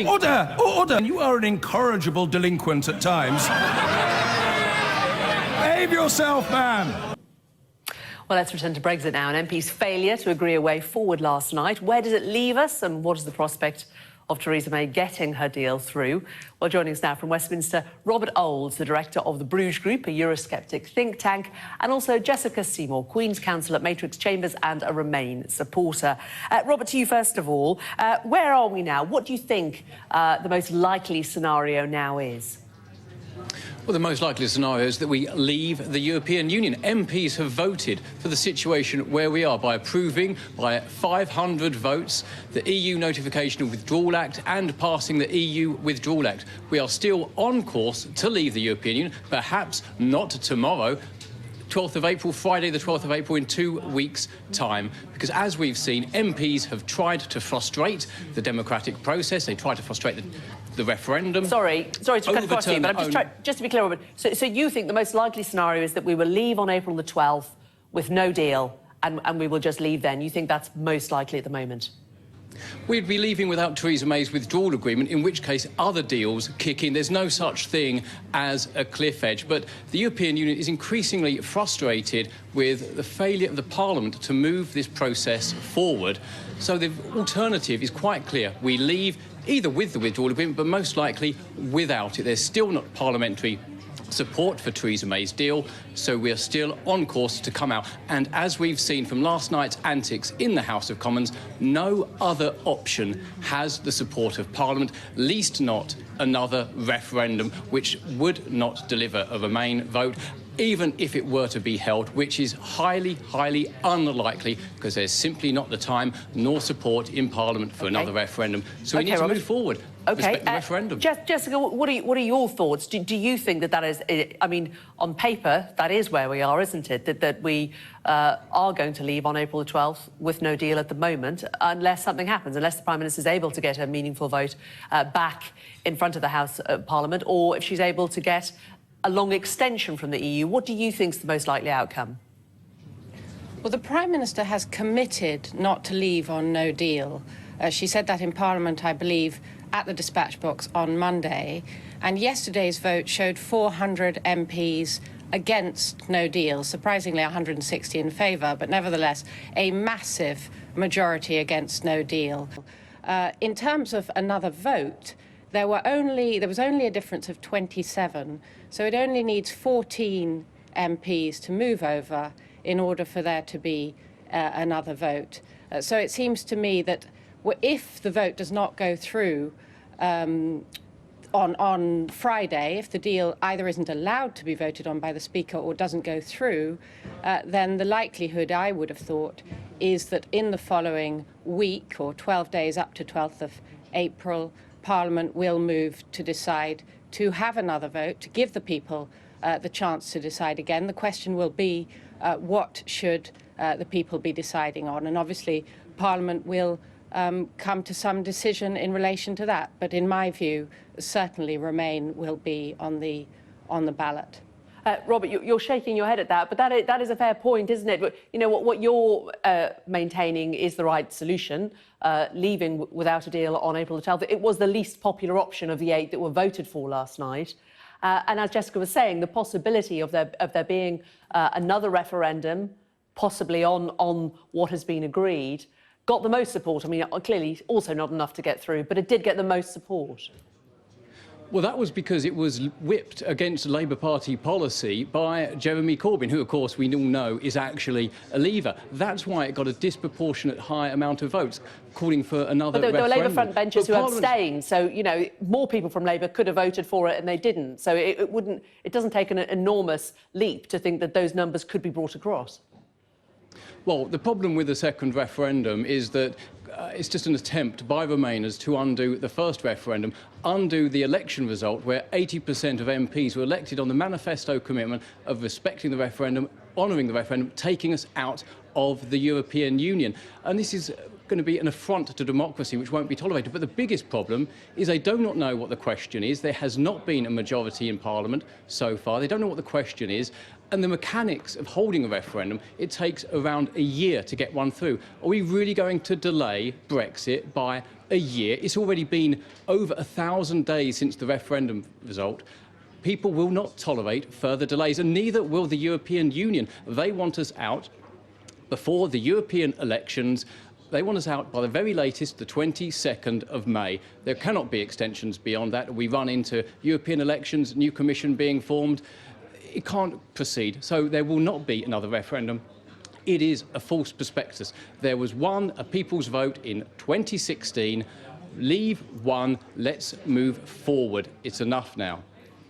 Order! Order! You are an incorrigible delinquent at times. Behave yourself, man! Well, let's return to Brexit now. An MP's failure to agree a way forward last night. Where does it leave us, and what is the prospect of Theresa May getting her deal through? Well, joining us now from Westminster, Robert Olds, the director of the Bruges Group, a Eurosceptic think tank, and also Jessica Simor, Queen's Counsel at Matrix Chambers and a Remain supporter. Robert, to you first of all, where are we now? What do you think the most likely scenario now is? Well, the most likely scenario is that we leave the European Union. MPs have voted for the situation where we are by approving, by 500 votes, the EU Notification of Withdrawal Act and passing the EU Withdrawal Act. We are still on course to leave the European Union, perhaps not tomorrow, 12th of April, Friday the 12th of April, in 2 weeks' time. Because as we've seen, MPs have tried to frustrate the democratic process. They tried to frustrate the referendum. Sorry to cut across you, but I'm just to be clear, Robert, so you think the most likely scenario is that we will leave on April the 12th with no deal and we will just leave then? You think that's most likely at the moment? We'd be leaving without Theresa May's withdrawal agreement, in which case other deals kick in. There's no such thing as a cliff edge. But the European Union is increasingly frustrated with the failure of the Parliament to move this process forward. So the alternative is quite clear. We leave either with the withdrawal agreement, but most likely without it. There's still not parliamentary support for Theresa May's deal, so we're still on course to come out. And as we've seen from last night's antics in the House of Commons, no other option has the support of Parliament, least not another referendum, which would not deliver a Remain vote, even if it were to be held, which is highly, highly unlikely, because there's simply not the time nor support in Parliament for another referendum. So we need to move forward. Respect the referendum. Jessica, what are your thoughts? Do you think that is, I mean, on paper, that is where we are, isn't it? That we are going to leave on April the 12th with no deal at the moment, unless something happens, unless the Prime Minister is able to get a meaningful vote back in front of the House of Parliament, or if she's able to get a long extension from the EU. What do you think is the most likely outcome? Well, the Prime Minister has committed not to leave on no deal. She said that in Parliament, I believe, at the dispatch box on Monday. And yesterday's vote showed 400 MPs against no deal, surprisingly 160 in favour, but nevertheless a massive majority against no deal. In terms of another vote, there was only a difference of 27, so it only needs 14 MPs to move over in order for there to be another vote. So it seems to me that if the vote does not go through on Friday, if the deal either isn't allowed to be voted on by the Speaker or doesn't go through, then the likelihood, I would have thought, is that in the following week or 12 days up to 12th of April, Parliament will move to decide to have another vote, to give the people the chance to decide again. The question will be, what should the people be deciding on? And obviously, Parliament will come to some decision in relation to that. But in my view, certainly Remain will be on the ballot. Robert, you're shaking your head at that, but that is a fair point, isn't it? You know, what you're maintaining is the right solution, leaving without a deal on April the 12th. It was the least popular option of the 8 that were voted for last night. And as Jessica was saying, the possibility of there being another referendum, possibly on what has been agreed, got the most support. I mean, clearly also not enough to get through, but it did get the most support. Well, that was because it was whipped against Labour Party policy by Jeremy Corbyn, who, of course, we all know is actually a leaver. That's why it got a disproportionate high amount of votes, calling for another referendum. There were Labour frontbenchers who abstained, so, you know, more people from Labour could have voted for it and they didn't. So it doesn't take an enormous leap to think that those numbers could be brought across. Well, the problem with the second referendum is that it's just an attempt by Remainers to undo the first referendum, undo the election result where 80% of MPs were elected on the manifesto commitment of respecting the referendum, honouring the referendum, taking us out of the European Union. And this is going to be an affront to democracy which won't be tolerated. But the biggest problem is they do not know what the question is. There has not been a majority in Parliament so far. They don't know what the question is. And the mechanics of holding a referendum, it takes around a year to get one through. Are we really going to delay Brexit by a year. It's already been over 1,000 days since the referendum result. People will not tolerate further delays, and neither will the European Union. They want us out before the European elections. They want us out by the very latest, the 22nd of May. There cannot be extensions beyond that. We run into European elections, new commission being formed. It can't proceed. So there will not be another referendum. It is a false prospectus. There was one, a people's vote in 2016. Leave one. Let's move forward. It's enough now.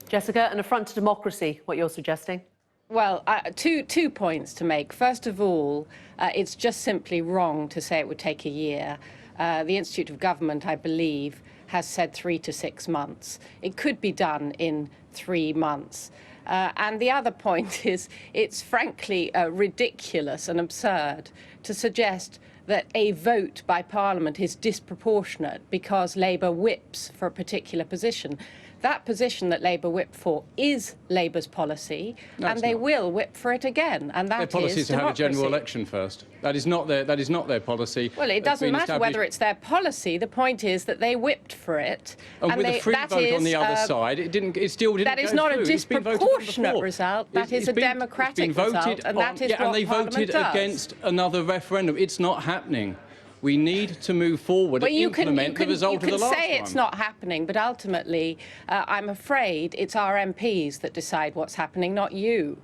Jessica, an affront to democracy, what you're suggesting? Well, two points to make. First of all, it's just simply wrong to say it would take a year. The Institute of Government, I believe, has said 3 to 6 months. It could be done in 3 months. And the other point is it's frankly ridiculous and absurd to suggest that a vote by Parliament is disproportionate because Labour whips for a particular position. That position that Labour whipped for is Labour's policy, and they will whip for it again. And that their policy is to have a general election first. That is not their policy. Well, it doesn't matter whether it's their policy. The point is that they whipped for it, and with a free vote on the other side, it still didn't. That is not a disproportionate result. That is a democratic result, and that is what Parliament does. And they voted against another referendum. It's not happening. We need to move forward and implement the result of the last one. You can say it's not happening, but ultimately, I'm afraid it's our MPs that decide what's happening, not you.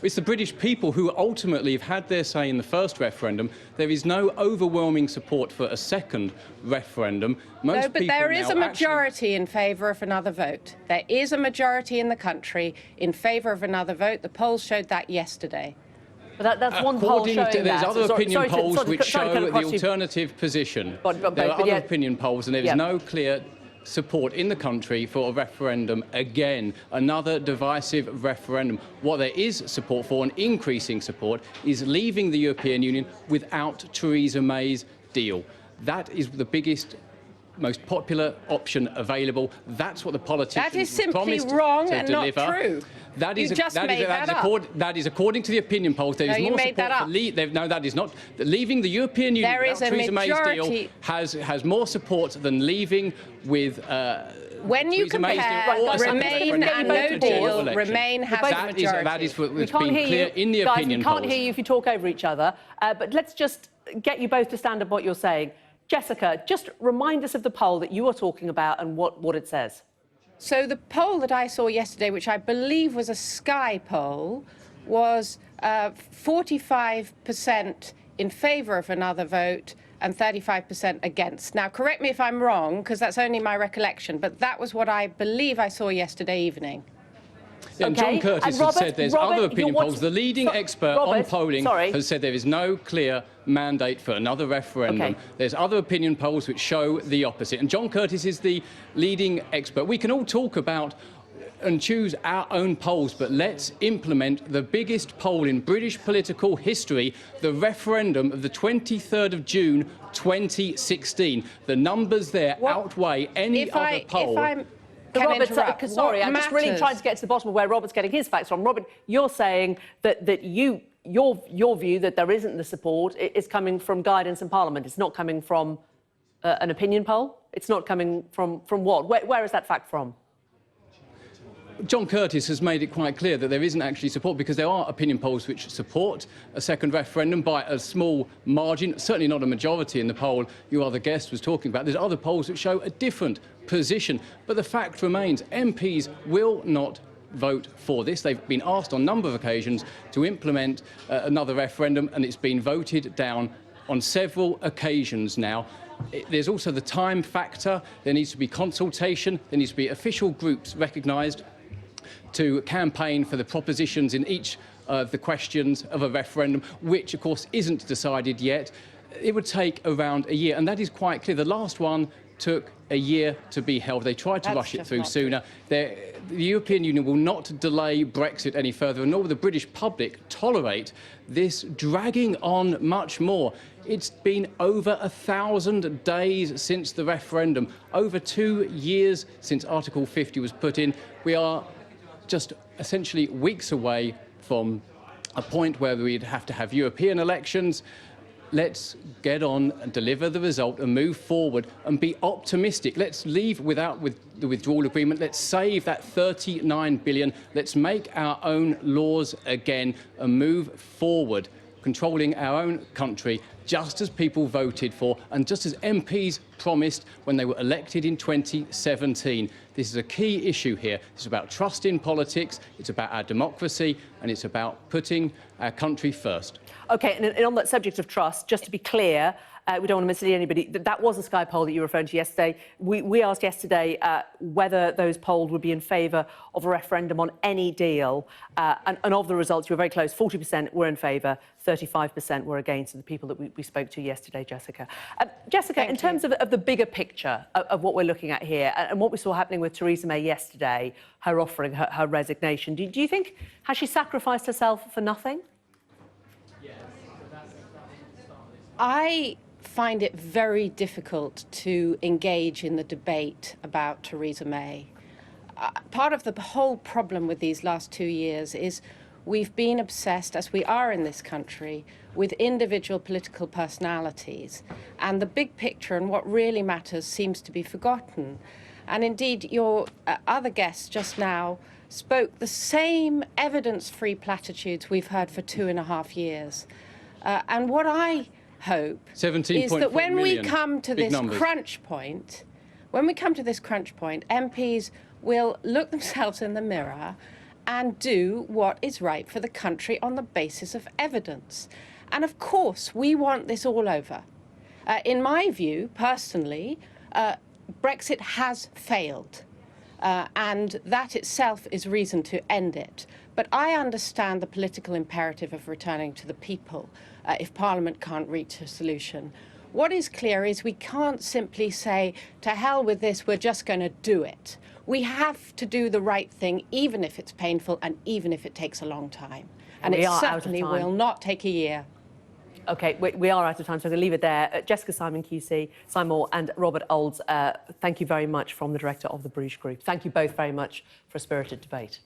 It's the British people who ultimately have had their say in the first referendum. There is no overwhelming support for a second referendum. No, but there is a majority in favour of another vote. There is a majority in the country in favour of another vote. The polls showed that yesterday. But that's one poll showing that. There's other opinion polls which show the alternative position. There are other opinion polls, and there is no clear support in the country for a referendum again, another divisive referendum. What there is support for, and increasing support, is leaving the European Union without Theresa May's deal. That is the biggest, most popular option available. That's what the politicians That is simply promised wrong to and deliver. not true. That is according to the opinion polls. There is more support for no, that is not. Leaving the European Union without Theresa May's deal has more support than leaving with. When you compare Remain and no deal, Remain has a majority. That is what's been clear in the opinion polls. We can't hear you if you talk over each other. But let's just get you both to stand up what you're saying. Jessica, just remind us of the poll that you are talking about and what it says. So the poll that I saw yesterday, which I believe was a Sky poll, was 45% in favour of another vote and 35% against. Now, correct me if I'm wrong, because that's only my recollection, but that was what I believe I saw yesterday evening. Yeah, and John Curtis has said there's other opinion polls. The leading expert on polling has said there is no clear mandate for another referendum. There's other opinion polls which show the opposite. And John Curtis is the leading expert. We can all talk about and choose our own polls, but let's implement the biggest poll in British political history, the referendum of the 23rd of June 2016. The numbers there outweigh any other poll. Robert, sorry, I'm just really trying to get to the bottom of where Robert's getting his facts from. Robert, you're saying that your view that there isn't the support is coming from guidance in Parliament. It's not coming from an opinion poll. It's not coming from what? Where is that fact from? John Curtis has made it quite clear that there isn't actually support, because there are opinion polls which support a second referendum by a small margin, certainly not a majority in the poll your other guest was talking about. There's other polls that show a different position. But the fact remains, MPs will not vote for this. They've been asked on a number of occasions to implement another referendum, and it's been voted down on several occasions now. There's also the time factor. There needs to be consultation. There needs to be official groups recognised to campaign for the propositions in each of the questions of a referendum, which, of course, isn't decided yet. It would take around a year, and that is quite clear. The last one took a year to be held. They tried to rush it through sooner. The European Union will not delay Brexit any further, nor will the British public tolerate this dragging on much more. It's been over 1,000 days since the referendum, over 2 years since Article 50 was put in. We are just essentially weeks away from a point where we'd have to have European elections. let's get on and deliver the result and move forward and be optimistic. Let's leave without the withdrawal agreement. Let's save that 39 billion. Let's make our own laws again and move forward, controlling our own country, just as people voted for and just as MPs promised when they were elected in 2017. This is a key issue here. It's about trust in politics, it's about our democracy, and it's about putting our country first. OK, and on that subject of trust, just to be clear, we don't want to mislead anybody, that was a Sky poll that you were referring to yesterday. We asked yesterday whether those polled would be in favour of a referendum on any deal. And of the results, you were very close. 40% were in favour, 35% were against, the people that we spoke to yesterday, Jessica. Jessica, in terms of the bigger picture of what we're looking at here and what we saw happening with Theresa May yesterday, her offering her resignation, do you think, has she sacrificed herself for nothing? I find it very difficult to engage in the debate about Theresa May. Part of the whole problem with these last 2 years is we've been obsessed, as we are in this country, with individual political personalities. And the big picture and what really matters seems to be forgotten. And indeed, your other guests just now spoke the same evidence-free platitudes we've heard for 2.5 years. And what I hope is that when we come to this crunch point, MPs will look themselves in the mirror and do what is right for the country on the basis of evidence. And of course, we want this all over. In my view, personally, Brexit has failed. And that itself is reason to end it. But I understand the political imperative of returning to the people if Parliament can't reach a solution. What is clear is we can't simply say, to hell with this, we're just going to do it. We have to do the right thing, even if it's painful and even if it takes a long time. And it certainly will not take a year. OK, we are out of time, so I'm going to leave it there. Jessica Simon QC, Simor and Robert Olds, thank you very much from the director of the Bruges Group. Thank you both very much for a spirited debate.